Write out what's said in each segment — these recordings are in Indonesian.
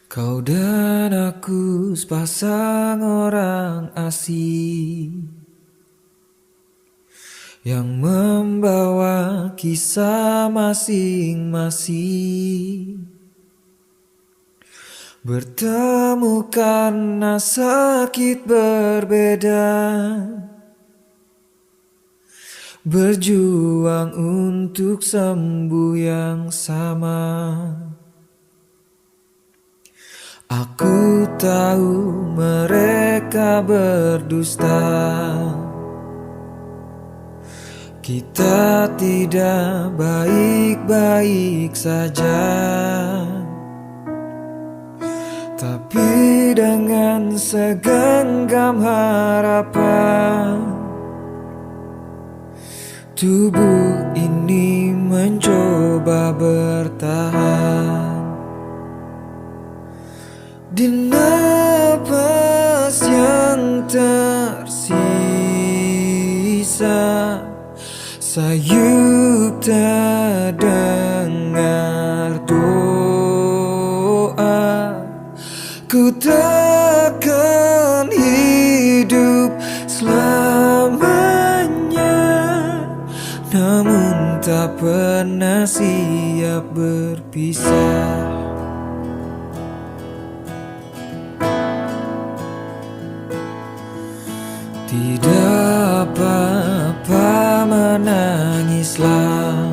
Kau dan aku sepasang orang asing yang membawa kisah masing-masing. Bertemu karena sakit berbeda, berjuang untuk sembuh yang sama. Aku tahu mereka berdusta, kita tidak baik-baik saja. Tapi dengan segenggam harapan, tubuh ini mencoba bertahan. Di napas yang tersisa, sayup terdengar doa. Ku takkan hidup selamanya, namun tak pernah siap berpisah. Tidak apa-apa, menangislah,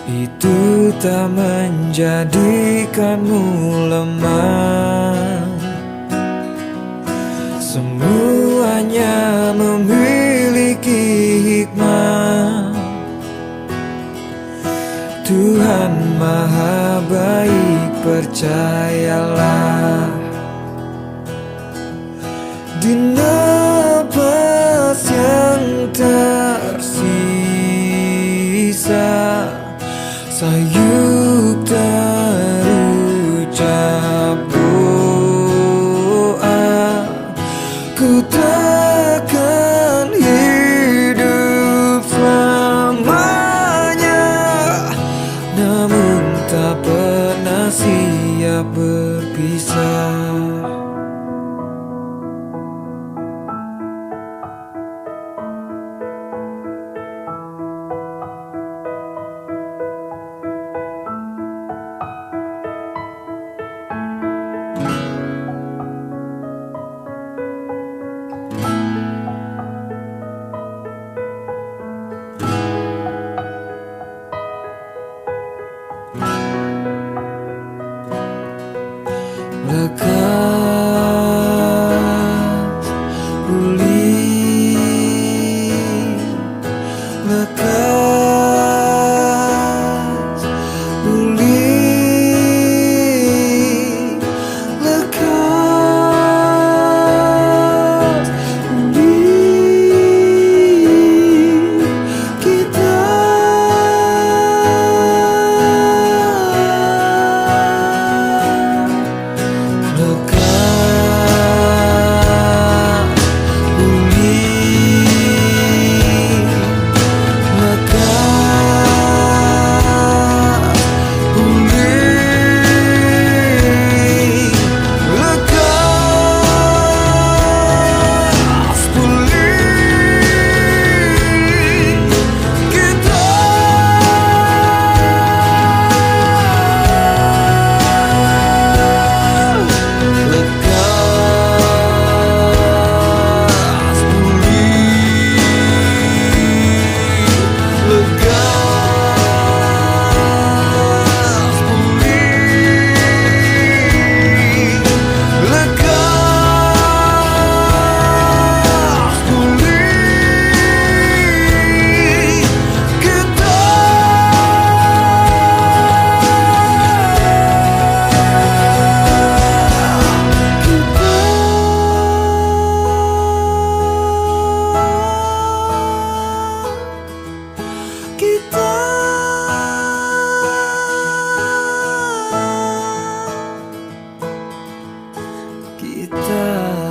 itu tak menjadikanmu lemah. Semuanya memiliki hikmah. Tuhan Maha Baik, percayalah. Di napas yang tersisa, sayup terucap doa. Ku takkan hidup selamanya, namun tak pernah siap berpisah. Lekas pulih, lekas pulih, lekas pulih. Kita kita